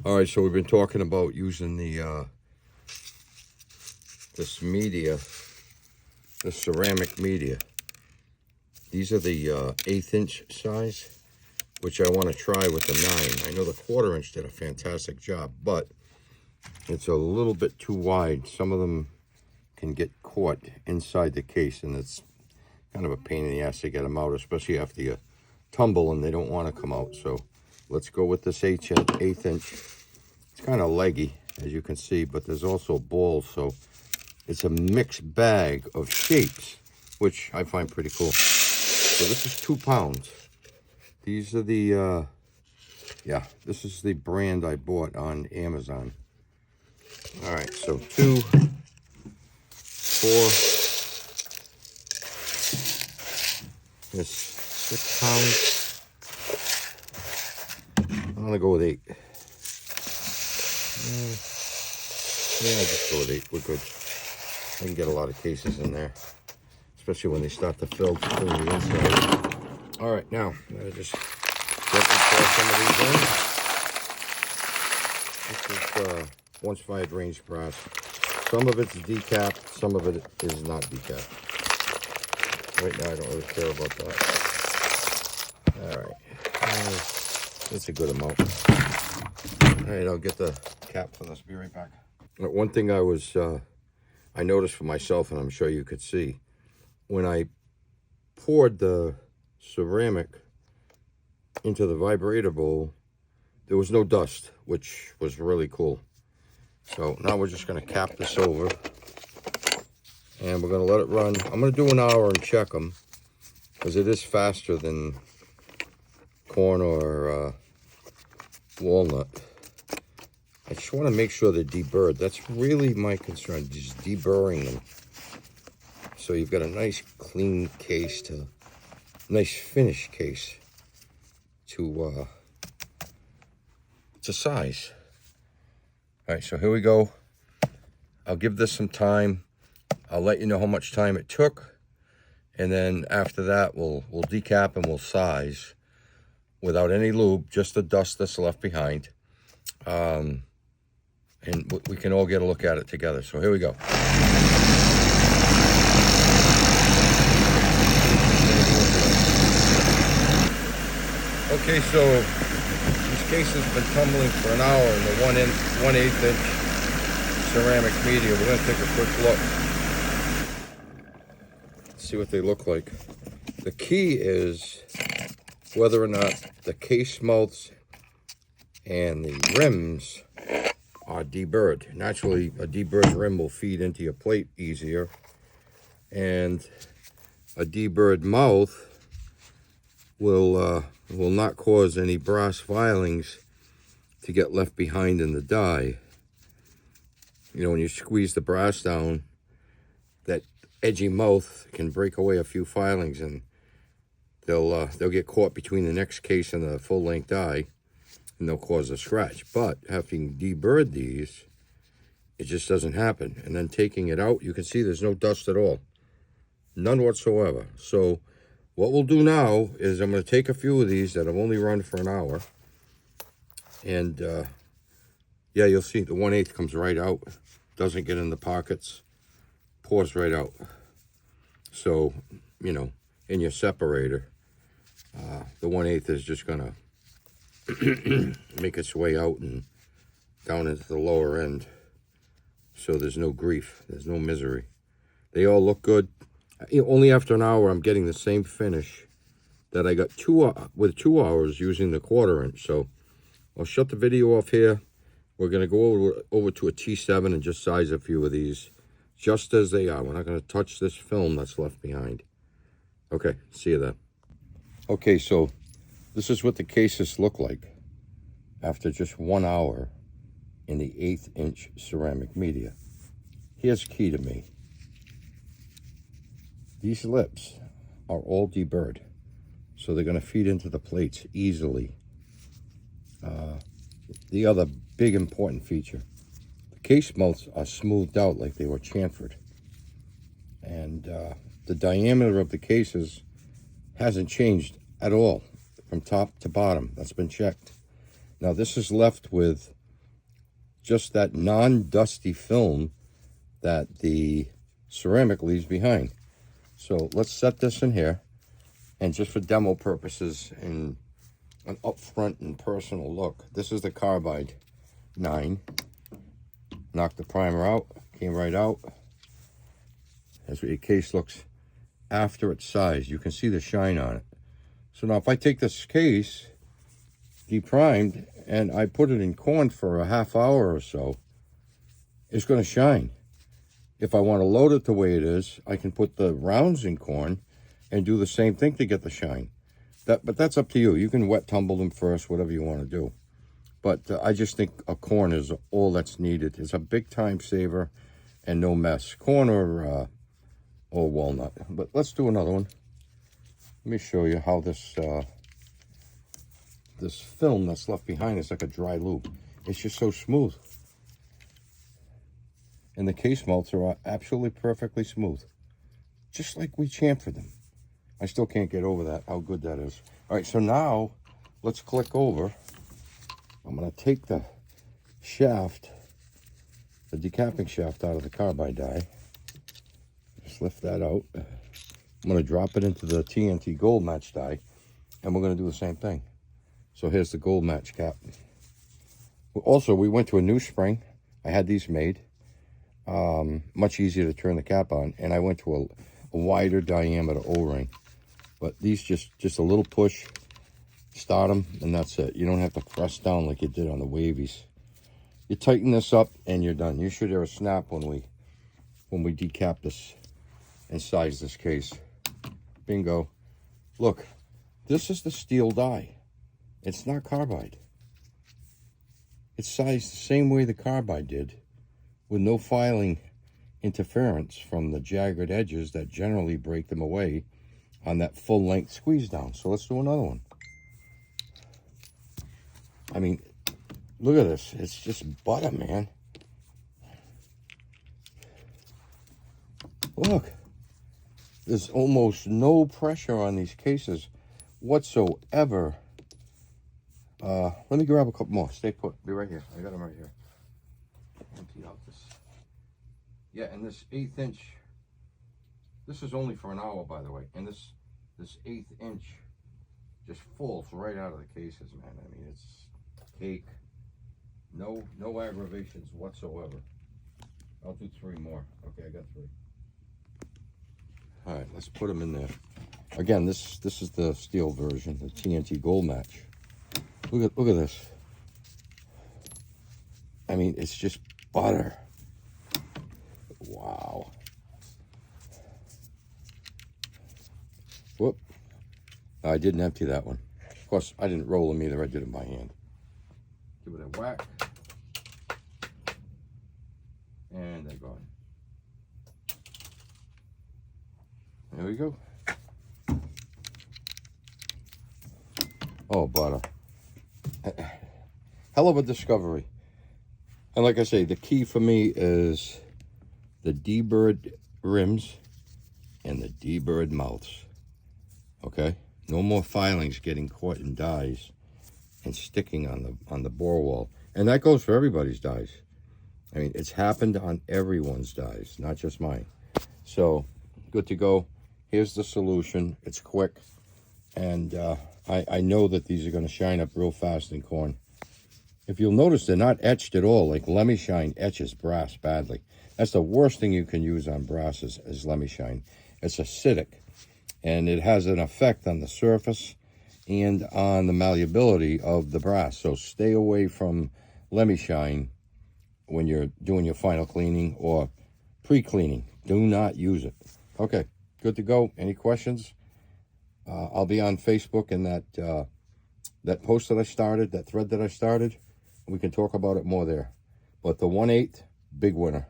All right, so we've been talking about using the this media, the ceramic media. These are the 1/8 inch size, which I want to try with the 9. I know the 1/4 inch did a fantastic job, but it's a little bit too wide. Some of them can get caught inside the case, and it's kind of a pain in the ass to get them out, especially after you tumble and they don't want to come out. So let's go with this 1/8 inch. It's kind of leggy, as you can see, but there's also balls, so it's a mixed bag of shapes, which I find pretty cool. So this is 2 pounds. These are the, yeah, this is the brand I bought on Amazon. All right, so 2, 4, this 6 pounds. I'm gonna go with 8. Yeah, I'll just go with 8. We're good. I can get a lot of cases in there, especially when they start to fill the inside. All right, now I just gently pour some of these in. This is once fired range brass. Some of it's decapped, some of it is not decapped. Right now, I don't really care about that. All right, that's a good amount. All right, I'll get the cap for this. Be right back. One thing I noticed for myself, and I'm sure you could see, when I poured the ceramic into the vibrator bowl, there was no dust, which was really cool. So now we're just going to cap this over, and we're going to let it run. I'm going to do an hour and check them, because it is faster than corn or walnut. I just want to make sure they're deburred. That's really my concern, just deburring them. So you've got a nice clean case, nice finished case to size. All right, so here we go. I'll give this some time. I'll let you know how much time it took. And then after that, we'll decap and we'll size without any lube, just the dust that's left behind. And we can all get a look at it together. So here we go. Okay, so this case has been tumbling for an hour in the 1/8 inch ceramic media. We're going to take a quick look. See what they look like. The key is whether or not the case mouths and the rims are deburred. Naturally, a deburred rim will feed into your plate easier, and a deburred mouth will not cause any brass filings to get left behind in the die. You know, when you squeeze the brass down, that edgy mouth can break away a few filings, and they'll get caught between the next case and the full-length die, and they'll cause a scratch. But having deburred these, it just doesn't happen. And then taking it out, you can see there's no dust at all. None whatsoever. So what we'll do now is I'm going to take a few of these that have only run for an hour. And, yeah, you'll see the 1/8 comes right out. Doesn't get in the pockets. Pours right out. So, you know, in your separator, the 1/8 is just going to make its way out and down into the lower end, so there's no grief, there's no misery. They all look good. Only after an hour I'm getting the same finish that I got with 2 hours using the 1/4 inch. So I'll shut the video off here. We're going to go over to a T7 and just size a few of these just as they are. We're not going to touch this film that's left behind. Okay, see you then. Okay, so this is what the cases look like after just 1 hour in the 1/8 inch ceramic media. Here's key to me. These lips are all deburred, so they're going to feed into the plates easily. The other big important feature, the case mouths are smoothed out like they were chamfered. And the diameter of the cases hasn't changed at all from top to bottom. That's been checked. Now this is left with just that non-dusty film that the ceramic leaves behind. So let's set this in here, and just for demo purposes and an upfront and personal look, this is the Carbide 9. Knocked the primer out, came right out. That's what your case looks after it's sized. You can see the shine on it. So now if I take this case, deprimed, and I put it in corn for a half hour or so, it's going to shine. If I want to load it the way it is, I can put the rounds in corn and do the same thing to get the shine. But that's up to you. You can wet tumble them first, whatever you want to do. But I just think a corn is all that's needed. It's a big time saver and no mess. Corn or walnut. But let's do another one. Let me show you how this this film that's left behind is like a dry lube. It's just so smooth. And the case melts are absolutely perfectly smooth. Just like we chamfered them. I still can't get over that, how good that is. All right, so now let's click over. I'm going to take the shaft, the decapping shaft out of the carbide die. Just lift that out. I'm going to drop it into the TNT gold match die, and we're going to do the same thing. So here's the gold match cap. Also, we went to a new spring. I had these made. Much easier to turn the cap on, and I went to a wider diameter O-ring. But these just a little push, start them, and that's it. You don't have to press down like you did on the wavies. You tighten this up, and you're done. You should hear a snap when we decap this and size this case. Bingo. Look, this is the steel die. It's not carbide. It's sized the same way the carbide did, with no filing interference from the jagged edges that generally break them away on that full length squeeze down. So let's do another one. I mean, look at this. It's just butter, man. Look, there's almost no pressure on these cases whatsoever. Let me grab a couple more. Stay put. Be right here. I got them right here. Empty out this. Yeah, and this 1/8 inch. This is only for an hour, by the way. And this 1/8 inch just falls right out of the cases, man. I mean, it's cake. No aggravations whatsoever. I'll do 3 more. Okay, I got 3. All right, let's put them in there. Again, this is the steel version, the TNT gold match. Look at this. I mean, it's just butter. Wow. Whoop. I didn't empty that one. Of course, I didn't roll them either. I did it by hand. Give it a whack. And they're gone. There we go. Oh, butter. Hell of a discovery. And like I say, the key for me is the deburs rims and the deburs mouths. Okay? No more filings getting caught in dies and sticking on the bore wall. And that goes for everybody's dies. I mean, it's happened on everyone's dies, not just mine. So, good to go. Here's the solution. It's quick. And I know that these are going to shine up real fast in corn. If you'll notice, they're not etched at all. Like Lemmy Shine etches brass badly. That's the worst thing you can use on brass is Lemmy Shine. It's acidic, and it has an effect on the surface and on the malleability of the brass. So stay away from Lemmy Shine when you're doing your final cleaning or pre-cleaning. Do not use it. Okay, good to go. Any questions? I'll be on Facebook in that post that I started, that thread that I started. We can talk about it more there. But the 1/8, big winner.